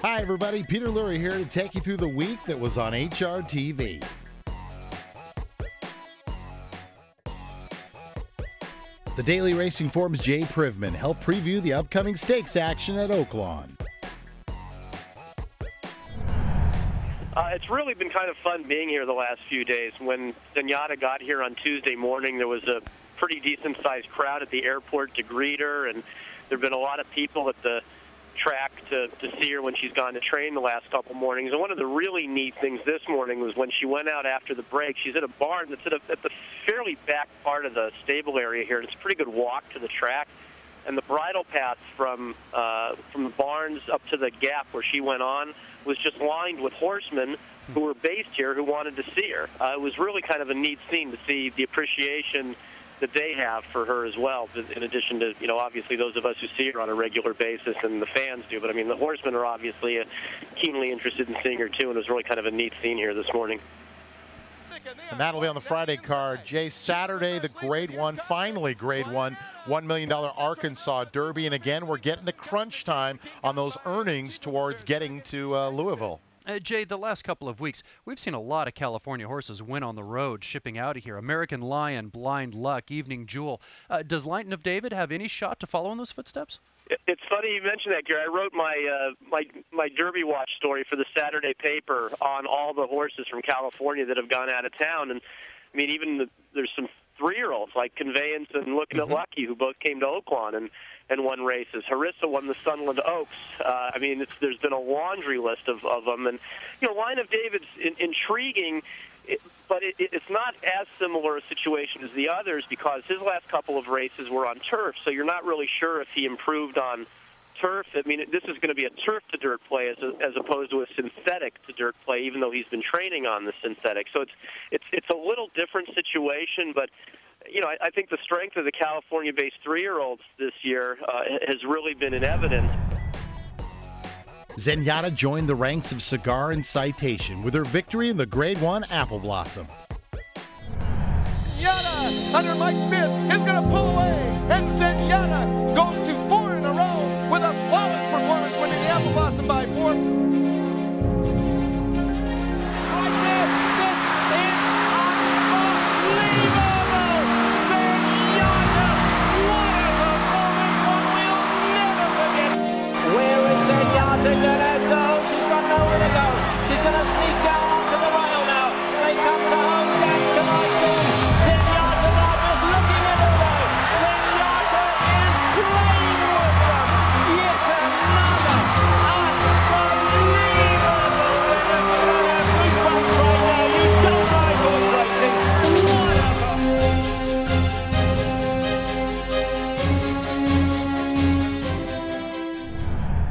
Hi, everybody. Peter Lurie here to take you through the week that was on HRTV. The Daily Racing Form's Jay Privman helped preview the upcoming stakes action at Oaklawn. It's really been kind of fun being here the last few days. When Zenyatta got here on Tuesday morning, there was a pretty decent-sized crowd at the airport to greet her, and there have been a lot of people at the track to see her when she's gone to train the last couple mornings. And one of the really neat things this morning was when she went out after the break, she's at a barn that's at the fairly back part of the stable area here. It's a pretty good walk to the track. And the bridle path from the barns up to the gap where she went on was just lined with horsemen who were based here who wanted to see her. It was really kind of a neat scene to see the appreciation that they have for her as well, in addition to, obviously those of us who see her on a regular basis and the fans do. But, I mean, the horsemen are obviously keenly interested in seeing her, too, and it was really kind of a neat scene here this morning. And that'll be on the Friday card. Jay, Saturday, the Grade 1, finally Grade 1, $1 million Arkansas Derby. And again, we're getting to crunch time on those earnings towards getting to Louisville. Jay, the last couple of weeks, we've seen a lot of California horses win on the road, shipping out of here. American Lion, Blind Luck, Evening Jewel. Does Lighton of David have any shot to follow in those footsteps? It's funny you mentioned that, Gary. I wrote my Derby Watch story for the Saturday paper on all the horses from California that have gone out of town. And, I mean, even there's some 3-year-olds like Conveyance and Looking at Lucky who both came to Oaklawn and won races. Harissa won the Sunland Oaks. I mean, there's been a laundry list of them. And, Line of David's intriguing, but it's not as similar a situation as the others because his last couple of races were on turf, so you're not really sure if he improved on turf. I mean, this is going to be a turf-to-dirt play as opposed to a synthetic-to-dirt play, even though he's been training on the synthetic. So it's a little different situation, but I think the strength of the California-based 3-year-olds this year has really been in evidence. Zenyatta joined the ranks of Cigar and Citation with her victory in the Grade 1 Apple Blossom. Zenyatta under Mike Smith is going to pull away, and Zenyatta goes to 4 in a row with a flawless performance, winning the Apple Blossom by 4. Gonna go. She's got nowhere to go. She's gonna sneak down onto the rail now. They come to home. Dance tonight too. Zenyatta now just looking at her though. Zenyatta is playing with them. Yet another unbelievable winner for that goosebumps right now. You don't like horse racing.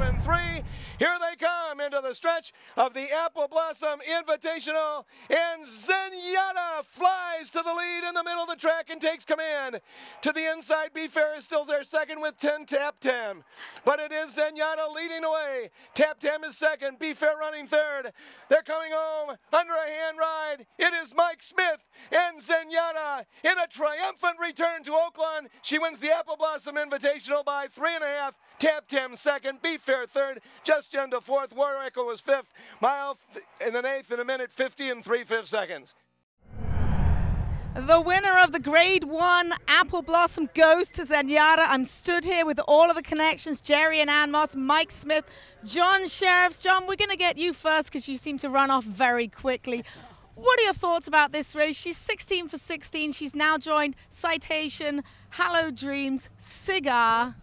And 3. Here they come into the stretch of the Apple Blossom Invitational, and Zenyatta flies to the lead in the middle of the track and takes command. To the inside, Be Fair is still there second with 10 Tap Tam. But it is Zenyatta leading away. Tap Tam is second, Be Fair running third. They're coming home under a hand ride. It is Mike Smith and Zenyatta in a triumphant return to Oaklawn. She wins the Apple Blossom Invitational by 3.5. Tap Tam second, Be Fair third, Just Jen to fourth, War Echo was fifth, Mile in an eighth in a minute 50 and 3/5 seconds. The winner of the Grade 1 Apple Blossom goes to Zenyatta. I'm stood here with all of the connections, Jerry and Ann Moss, Mike Smith, John Sheriffs. John, we're going to get you first because you seem to run off very quickly. What are your thoughts about this race? She's 16 for 16. She's now joined Citation, Hallowed Dreams, Cigar.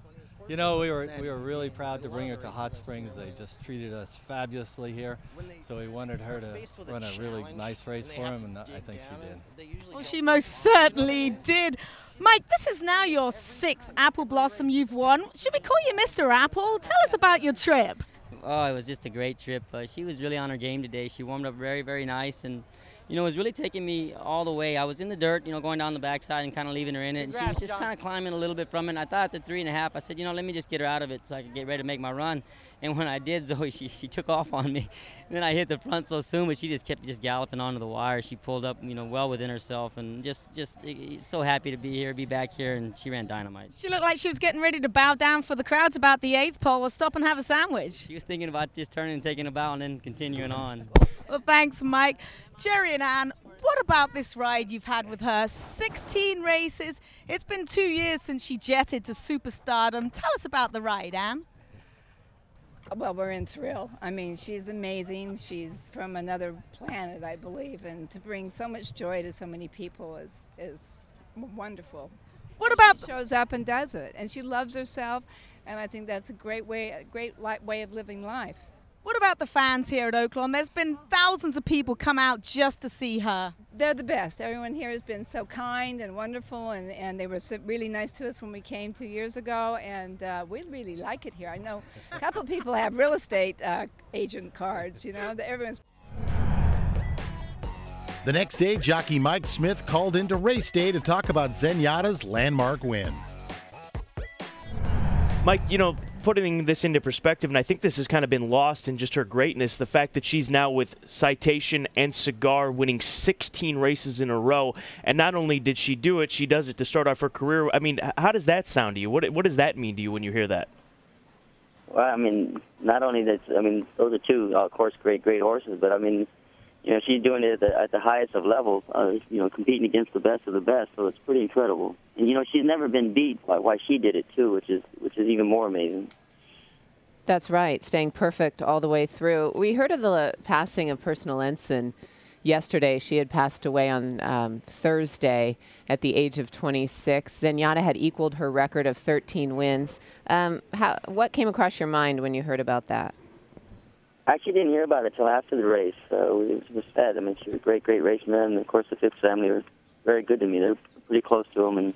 We were really proud to bring her to Hot Springs. They just treated us fabulously here. So we wanted her to run a really nice race for them, and I think she did. Well, she most certainly did. Mike, this is now your 6th Apple Blossom you've won. Should we call you Mr. Apple? Tell us about your trip. Oh, it was just a great trip. She was really on her game today. She warmed up very, very nice, and you know, it was really taking me all the way. I was in the dirt, you know, going down the backside and kind of leaving her in it. And she was just kind of climbing a little bit from it. And I thought at the 3.5, I said, you know, let me just get her out of it so I could get ready to make my run. And when I did, Zoe, she took off on me. And then I hit the front so soon, but she just kept galloping onto the wire. She pulled up, you know, well within herself, and just so happy to be back here, and she ran dynamite. She looked like she was getting ready to bow down for the crowds about the 8th pole or stop and have a sandwich. She was thinking about just turning and taking a bow and then continuing on. Well, thanks, Mike. Jerry and Ann, what about this ride you've had with her? 16 races. It's been 2 years since she jetted to superstardom. Tell us about the ride, Ann. Well, we're in thrill. I mean, she's amazing. She's from another planet, I believe, and to bring so much joy to so many people is wonderful. What about she shows up and does it, and she loves herself, and I think that's a great way of living life. What about the fans here at Oaklawn? There's been thousands of people come out just to see her. They're the best. Everyone here has been so kind and wonderful, and they were really nice to us when we came 2 years ago, and we really like it here. I know a couple of people have real estate agent cards, you know. Everyone's. The next day, jockey Mike Smith called into race day to talk about Zenyatta's landmark win. Mike, you know, putting this into perspective, and I think this has kind of been lost in just her greatness, the fact that she's now with Citation and Cigar winning 16 races in a row, and not only did she do it, she does it to start off her career. I mean, how does that sound to you? What does that mean to you when you hear that? Well, I mean, not only that, I mean, those are two, of course, great horses, but I mean, you know, she's doing it at the highest of levels, you know, competing against the best of the best, so it's pretty incredible. And, you know, she's never been beat by she did it, too, which is even more amazing. That's right, staying perfect all the way through. We heard of the passing of Personal Ensign yesterday. She had passed away on Thursday at the age of 26. Zenyatta had equaled her record of 13 wins. What came across your mind when you heard about that? I actually didn't hear about it until after the race. It was sad. I mean, she was a great raceman, and of course the Phipps family were very good to me. They're pretty close to him,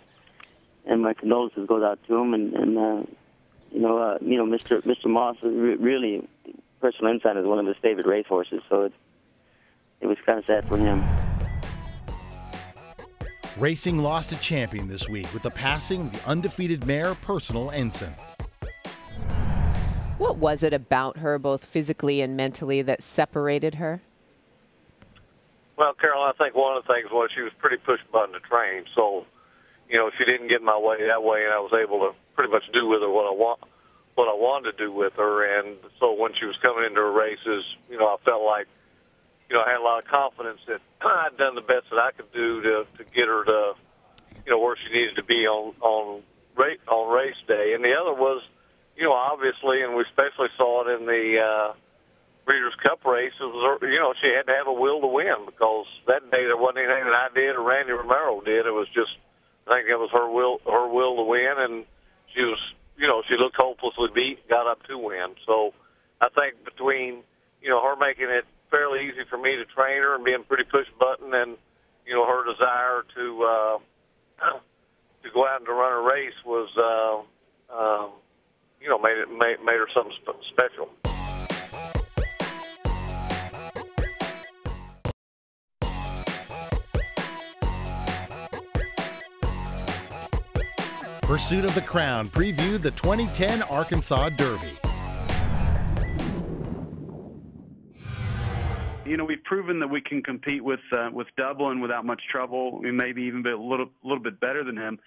and my condolences goes out to him. And Mr. Moss really, Personal Ensign is one of his favorite racehorses, so it was kind of sad for him. Racing lost a champion this week with the passing of the undefeated mare Personal Ensign. What was it about her, both physically and mentally, that separated her? Well, Carol, I think one of the things was she was pretty push-button to train. So, you know, she didn't get my way that way, and I was able to pretty much do with her what I wanted to do with her. And so when she was coming into her races, you know, I felt like, you know, I had a lot of confidence that I'd done the best that I could do to get her to, you know, where she needed to be on race day. And the other was, you know, obviously, and we especially saw it in the Breeders' Cup race, you know, she had to have a will to win, because that day there wasn't anything that I did or Randy Romero did. It was just, I think it was her will to win, and she was, you know, she looked hopelessly beat, got up to win. So I think between, you know, her making it fairly easy for me to train her and being pretty push-button, and, you know, her desire to go out and to run a race was, you know, made her something special. Pursuit of the Crown previewed the 2010 Arkansas Derby. You know, we've proven that we can compete with Dublin without much trouble. We maybe even be a little bit better than him.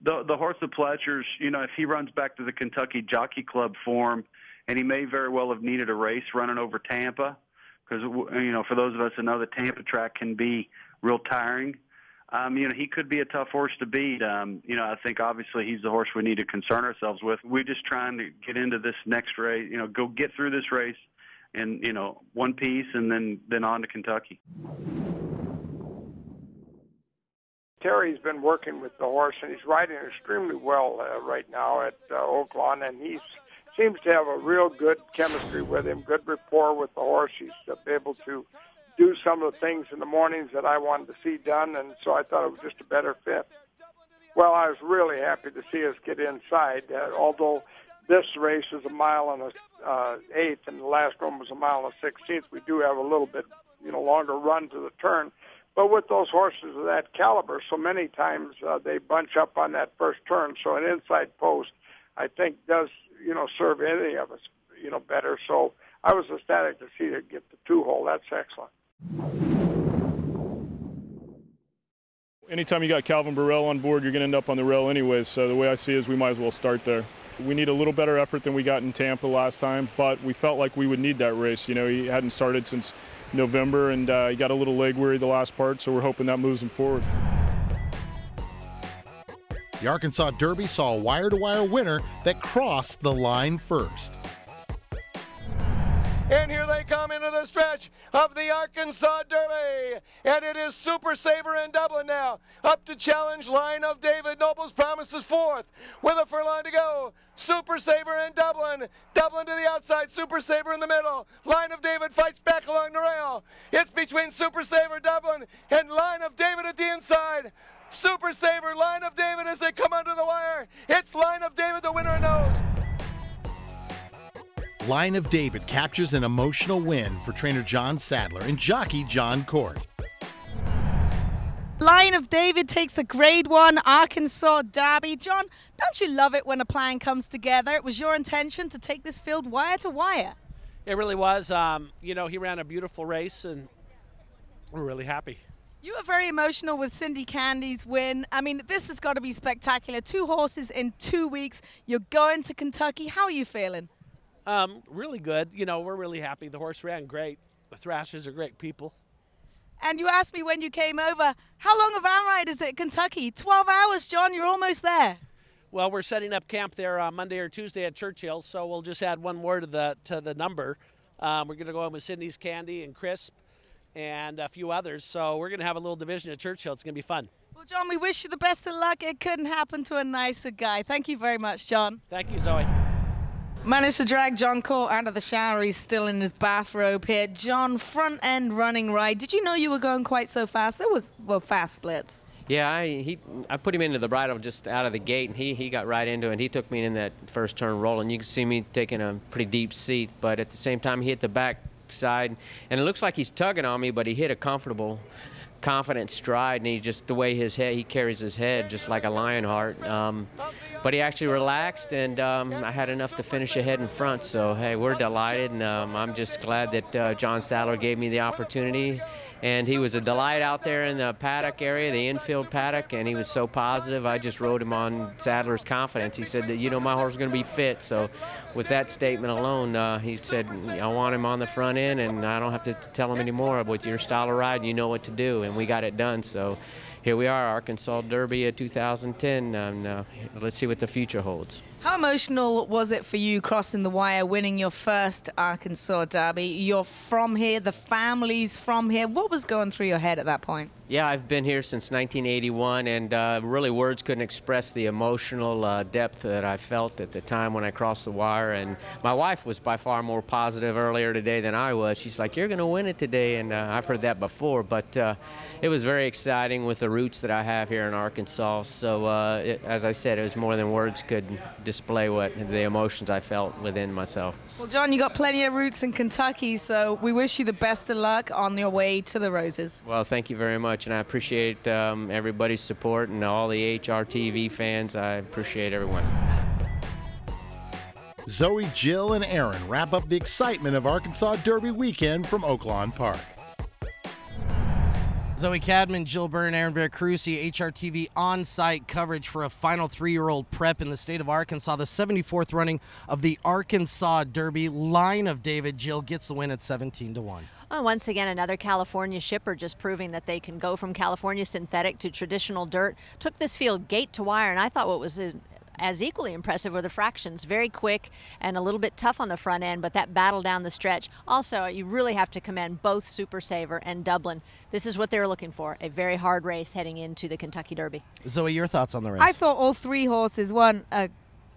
The horse of Pletcher's, you know, if he runs back to the Kentucky Jockey Club form, and he may very well have needed a race running over Tampa, because, you know, for those of us that know, the Tampa track can be real tiring. You know, he could be a tough horse to beat. You know, I think obviously he's the horse we need to concern ourselves with. We're just trying to get into this next race, you know, go get through this race in, you know, one piece, and then on to Kentucky. Terry's been working with the horse, and he's riding extremely well right now at Oaklawn, and he seems to have a real good chemistry with him, good rapport with the horse. He's able to do some of the things in the mornings that I wanted to see done, and so I thought it was just a better fit. Well, I was really happy to see us get inside, although this race is a mile and a eighth, and the last one was a mile and a 16th. We do have a little bit, you know, longer run to the turn, But with those horses of that caliber, so many times they bunch up on that first turn. So an inside post, I think, does, serve any of us, better. So I was ecstatic to see her get the 2-hole. That's excellent. Anytime you got Calvin Burrell on board, you're going to end up on the rail anyways. So the way I see it is we might as well start there. We need a little better effort than we got in Tampa last time, but we felt like we would need that race. He hadn't started since November, and he got a little leg weary the last part, so we're hoping that moves him forward. The Arkansas Derby saw a wire-to-wire winner that crossed the line first. And here they come into the stretch of the Arkansas Derby. And it is Super Saver in Dublin now. Up to challenge Line of David. Nobles promises fourth with a furlong to go. Super Saver in Dublin. Dublin to the outside. Super Saver in the middle. Line of David fights back along the rail. It's between Super Saver, Dublin, and Line of David at the inside. Super Saver, Line of David as they come under the wire. It's Line of David, the winner knows. Line of David captures an emotional win for trainer John Sadler and jockey John Court. Line of David takes the Grade 1 Arkansas Derby. John, don't you love it when a plan comes together? It was your intention to take this field wire to wire. It really was. He ran a beautiful race, and we're really happy. You were very emotional with Cindy Candy's win. I mean, this has got to be spectacular. 2 horses in 2 weeks. You're going to Kentucky. How are you feeling? Really good. We're really happy. The horse ran great. The Thrashers are great people. And you asked me when you came over, how long a van ride is it at Kentucky? 12 hours, John. You're almost there. Well, we're setting up camp there on Monday or Tuesday at Churchill, so we'll just add one more to the number. We're going to go in with Cindy's Candy and Crisp and a few others, so we're going to have a little division at Churchill. It's going to be fun. Well, John, we wish you the best of luck. It couldn't happen to a nicer guy. Thank you very much, John. Thank you, Zoe. Managed to drag John Court out of the shower. He's still in his bathrobe here. John, front end running right. Did you know you were going quite so fast? It was, fast splits. Yeah, I put him into the bridle just out of the gate, and he got right into it. He took me in that first turn rolling. You can see me taking a pretty deep seat, but at the same time, he hit the back side, and it looks like he's tugging on me, but he hit a comfortable, confident stride, and the way he carries his head just like a lion heart. But he actually relaxed, and I had enough to finish ahead in front. So hey, we're delighted, and I'm just glad that John Sadler gave me the opportunity. And he was a delight out there in the paddock area, the infield paddock, and he was so positive. I just rode him on Sadler's confidence. He said that, my horse is going to be fit. So with that statement alone, he said, I want him on the front end, and I don't have to tell him anymore. With your style of ride, you know what to do, and we got it done. So here we are, Arkansas Derby 2010, and let's see what the future holds. How emotional was it for you crossing the wire, winning your first Arkansas Derby? You're from here, the family's from here. What was going through your head at that point? Yeah, I've been here since 1981, and really words couldn't express the emotional depth that I felt at the time when I crossed the wire. And my wife was by far more positive earlier today than I was. She's like, you're going to win it today, and I've heard that before. But it was very exciting with the roots that I have here in Arkansas. So as I said, it was more than words could display the emotions I felt within myself. Well, John, you got plenty of roots in Kentucky, so we wish you the best of luck on your way to the Roses. Well, thank you very much, and I appreciate everybody's support and all the HRTV fans. I appreciate everyone. Zoe, Jill, and Aaron wrap up the excitement of Arkansas Derby weekend from Oaklawn Park. Zoe Cadman, Jill Byrne, Aaron Veracruz, HRTV on-site coverage for a final 3-year-old prep in the state of Arkansas. The 74th running of the Arkansas Derby. Line of David. Jill gets the win at 17-1. Well, once again, another California shipper just proving that they can go from California synthetic to traditional dirt. Took this field gate to wire, and I thought what was as equally impressive were the fractions. Very quick and a little bit tough on the front end, but that battle down the stretch. Also, you really have to commend both Super Saver and Dublin. This is what they were looking for, a very hard race heading into the Kentucky Derby. Zoe, your thoughts on the race? I thought all 3 horses won.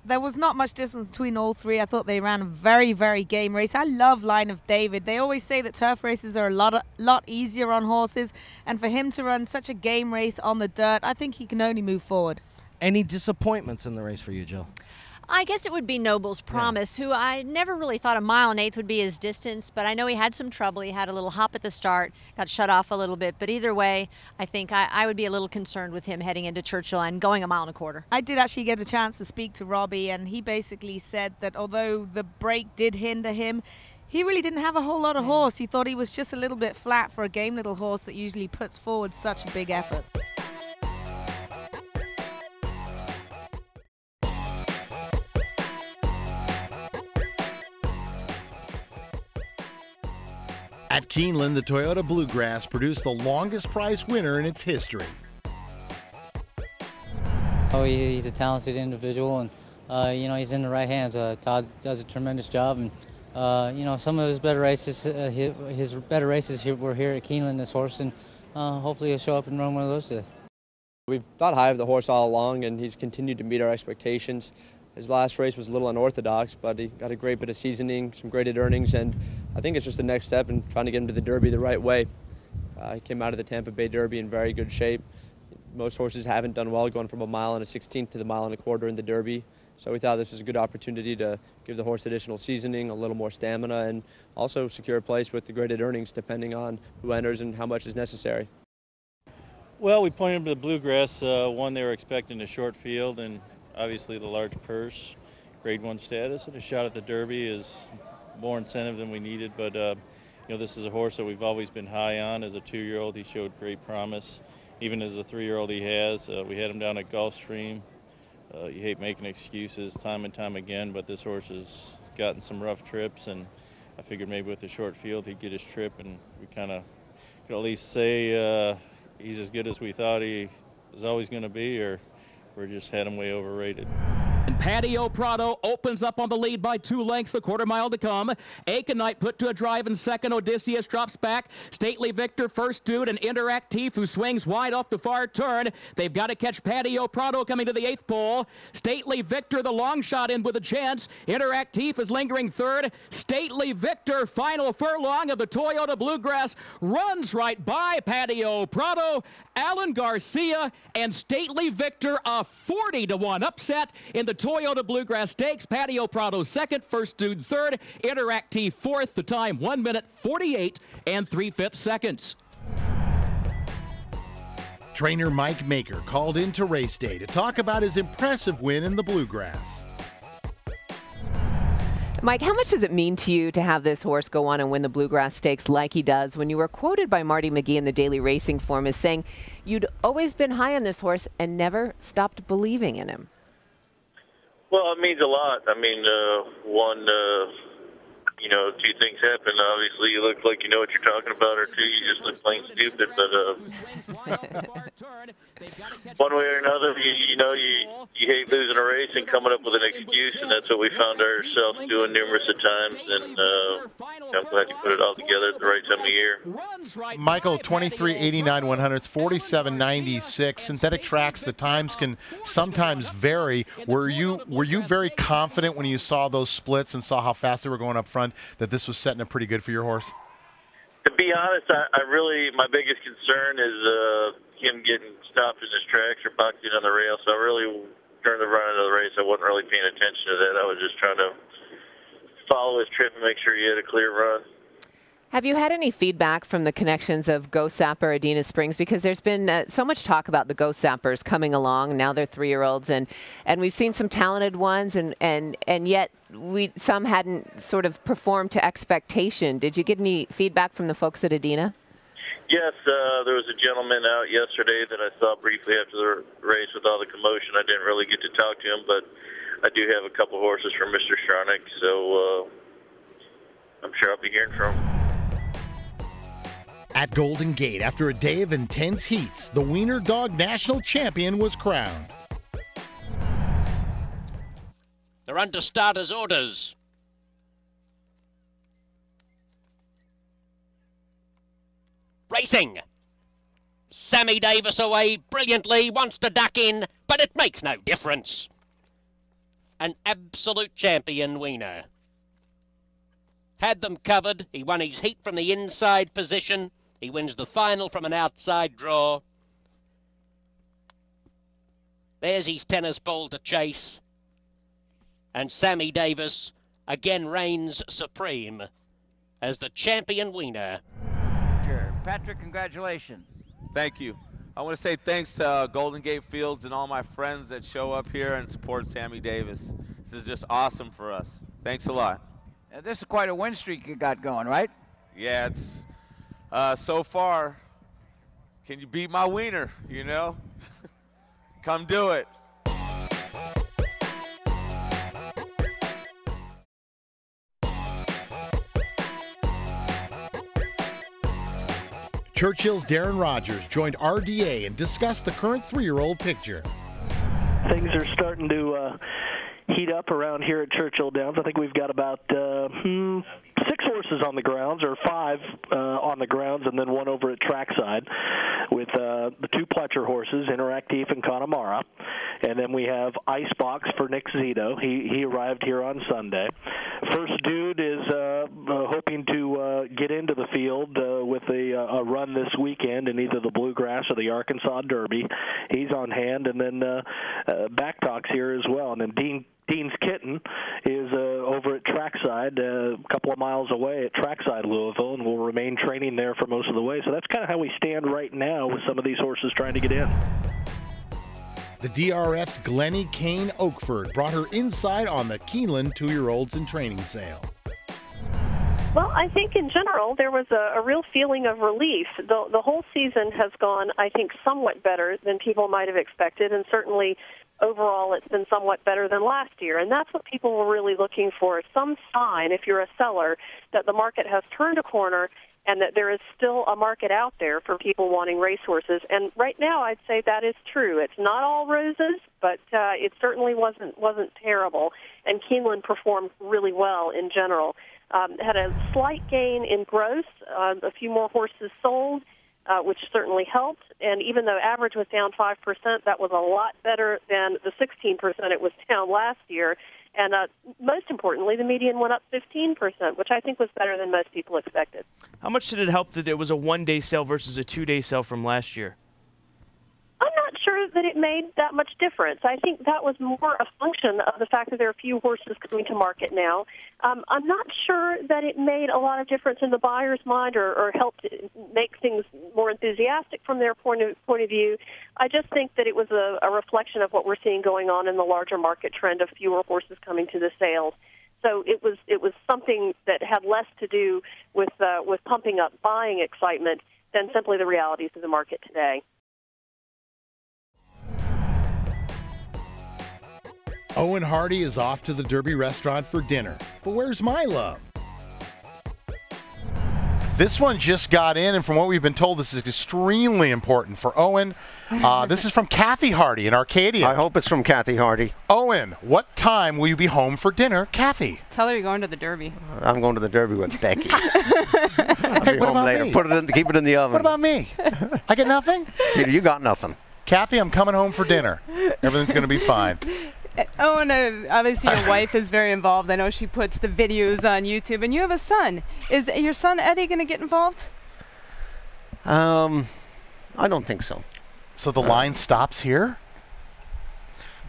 There was not much distance between all 3. I thought they ran a very, very game race. I love Line of David. They always say that turf races are a lot easier on horses, and for him to run such a game race on the dirt, I think he can only move forward. Any disappointments in the race for you, Jill? I guess it would be Noble's Promise, who I never really thought a mile and eighth would be his distance, but I know he had some trouble. He had a little hop at the start, got shut off a little bit. But either way, I think I would be a little concerned with him heading into Churchill and going a mile and a quarter. I did actually get a chance to speak to Robbie, and he basically said that although the break did hinder him, he really didn't have a whole lot of horse. He thought he was just a little bit flat for a game little horse that usually puts forward such a big effort. At Keeneland, the Toyota Bluegrass produced the longest prize winner in its history. Oh, he's a talented individual, and you know, he's in the right hands. Todd does a tremendous job, and you know, some of his better races, were here at Keeneland. This horse, and hopefully he'll show up and run one of those today. We've thought high of the horse all along, and he's continued to meet our expectations. His last race was a little unorthodox, but he got a great bit of seasoning, some graded earnings, and I think it's just the next step in trying to get him to the Derby the right way. He came out of the Tampa Bay Derby in very good shape. Most horses haven't done well going from a mile and a 16th to the mile and a quarter in the Derby. So we thought this was a good opportunity to give the horse additional seasoning, a little more stamina, and also secure a place with the graded earnings depending on who enters and how much is necessary. Well, we pointed him to the Bluegrass. One, they were expecting a short field and obviously the large purse, grade 1 status, and a shot at the Derby is more incentive than we needed. But you know, this is a horse that we've always been high on. As a 2-year-old, he showed great promise. Even as a 3-year-old, he has. We had him down at Gulfstream. You hate making excuses time and time again, but this horse has gotten some rough trips, and I figured maybe with the short field he'd get his trip, and we kind of could at least say he's as good as we thought he was always going to be, or we just had him way overrated. And Patio Prado opens up on the lead by 2 lengths, a quarter mile to come. Aconite put to a drive in second. Odysseus drops back. Stately Victor first, Dude, and Interactive, who swings wide off the far turn. They've got to catch Patio Prado coming to the 8th pole. Stately Victor, the long shot, in with a chance. Interactive is lingering third. Stately Victor, final furlong of the Toyota Bluegrass, runs right by Patio Prado. Alan Garcia and Stately Victor, a 40-1 upset in the Toyota Bluegrass Stakes. Patio Prado second, First Dude third, Interactive fourth. The time 1 minute 48 3/5 seconds. Trainer Mike Maker called into race day to talk about his impressive win in the Bluegrass. Mike, how much does it mean to you to have this horse go on and win the Bluegrass Stakes like he does, when you were quoted by Marty McGee in the Daily Racing Form as saying you'd always been high on this horse and never stopped believing in him? Well, it means a lot. I mean, one, you know, 2 things happen. Obviously, you look like you know what you're talking about, or 2, you just look plain stupid. But one way or another, you know, you hate losing a race and coming up with an excuse, and that's what we found ourselves doing numerous of times. And I'm glad you put it all together at the right time of year. Michael, 23.89 100s, 47.96. Synthetic tracks, the times can sometimes vary. Were you very confident when you saw those splits and saw how fast they were going up front that this was setting up pretty good for your horse? To be honest, I really, my biggest concern is him getting stopped in his tracks or boxing on the rail. So I really, during the run of the race, I wasn't really paying attention to that. I was just trying to follow his trip and make sure he had a clear run. Have you had any feedback from the connections of Ghost Sapper, Adina Springs? Because there's been so much talk about the Ghost Sappers coming along. Now they're 3-year-olds, and we've seen some talented ones, and yet some hadn't sort of performed to expectation. Did you get any feedback from the folks at Adina? Yes, there was a gentleman out yesterday that I saw briefly after the race with all the commotion. I didn't really get to talk to him, but I do have a couple horses from Mr. Sharnick, so I'm sure I'll be hearing from him. At Golden Gate, after a day of intense heats, the Wiener Dog National Champion was crowned. They're under starters' orders. Racing. Sammy Davis away brilliantly, wants to duck in, but it makes no difference. An absolute champion, Wiener. Had them covered. He won his heat from the inside position. He wins the final from an outside draw. There's his tennis ball to chase. And Sammy Davis again reigns supreme as the champion wiener. Patrick, congratulations. Thank you. I want to say thanks to Golden Gate Fields and all my friends that show up here and support Sammy Davis. This is just awesome for us. Thanks a lot. This is quite a win streak you got going, right? Yeah, it's so far. Can you beat my wiener, you know? Come do it. Churchill's Darren Rogers joined RDA and discussed the current 3-year-old picture. Things are starting to heat up around here at Churchill Downs. I think we've got about 6 horses on the grounds, or 5 on the grounds, and then 1 over at trackside with the 2 Pletcher horses, Interactive and Connemara. And then we have Icebox for Nick Zito. He arrived here on Sunday. First Dude is hoping to get into the field with a run this weekend in either the Bluegrass or the Arkansas Derby. He's on hand, and then Backtalk's here as well. And then Dean's Kitten is over at trackside, a couple of miles away at trackside Louisville, and will remain training there for most of the way. So that's kind of how we stand right now with some of these horses trying to get in. The DRF's Glennie Kane Oakford brought her inside on the Keeneland 2-year-olds in training sale. Well, I think in general there was a real feeling of relief. The whole season has gone, I think, somewhat better than people might have expected, and certainly overall it's been somewhat better than last year. And that's what people were really looking for, some sign, if you're a seller, that the market has turned a corner and that there is still a market out there for people wanting racehorses. And right now I'd say that is true. It's not all roses, but it certainly wasn't terrible. And Keeneland performed really well in general. Had a slight gain in gross, a few more horses sold, which certainly helped. And even though average was down 5%, that was a lot better than the 16% it was down last year. And most importantly, the median went up 15%, which I think was better than most people expected. How much did it help that it was a 1-day sale versus a 2-day sale from last year? I'm not sure that it made that much difference. I think that was more a function of the fact that there are few horses coming to market now. I'm not sure that it made a lot of difference in the buyer's mind or helped make things more enthusiastic from their point of view. I just think that it was a reflection of what we're seeing going on in the larger market trend of fewer horses coming to the sales. So it was something that had less to do with pumping up buying excitement than simply the realities of the market today. Owen Hardy is off to the Derby restaurant for dinner. But where's my love? This one just got in, and from what we've been told, this is extremely important for Owen. This is from Kathy Hardy in Arcadia. I hope it's from Kathy Hardy. Owen, what time will you be home for dinner, Kathy? Tell her you're going to the Derby. I'm going to the Derby with Becky. I'll be home later. Me? Keep it in the oven. What about me? I get nothing? Peter, you got nothing. Kathy, I'm coming home for dinner. Everything's going to be fine. Oh, and obviously your wife is very involved. I know she puts the videos on YouTube, and you have a son. Is your son Eddie going to get involved? I don't think so. So the line stops here?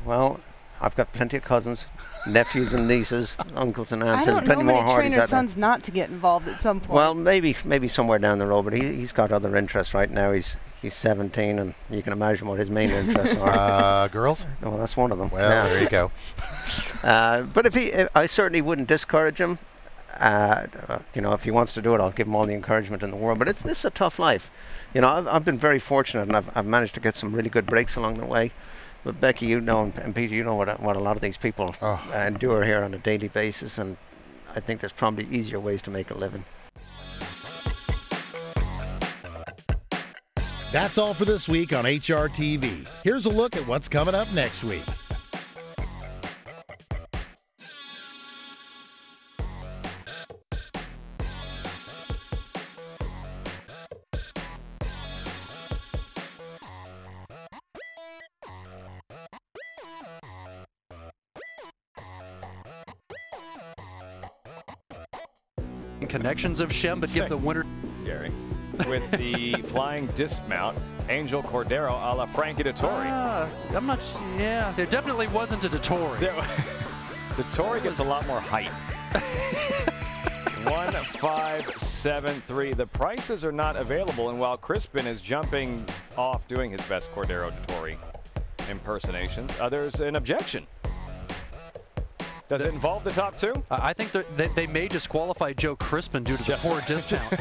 Well, I've got plenty of cousins, nephews and nieces, uncles and aunts, I don't and plenty know more many Hardys trainer out there. sons not to get involved at some point. Well, maybe somewhere down the road, but he's got other interests right now. He's 17, and you can imagine what his main interests are. Girls? No, that's one of them. Well, yeah. there you go. But I certainly wouldn't discourage him. If he wants to do it, I'll give him all the encouragement in the world. But this is a tough life. I've been very fortunate, and I've managed to get some really good breaks along the way. But Becky, and Peter, you know what a lot of these people endure here on a daily basis, and I think there's probably easier ways to make a living. That's all for this week on HRTV. Here's a look at what's coming up next week. Connections of Shem, but give the winner. Gary, with the flying dismount, Angel Cordero a la Frankie Dettori. I'm not. Yeah, there definitely wasn't a Dettori. The Tory gets a lot more height. 1,573. The prices are not available, and while Crispin is jumping off doing his best Cordero Tory impersonations, there's an objection. Does it involve the top two? I think they may disqualify Joe Crispin due to the poor discount.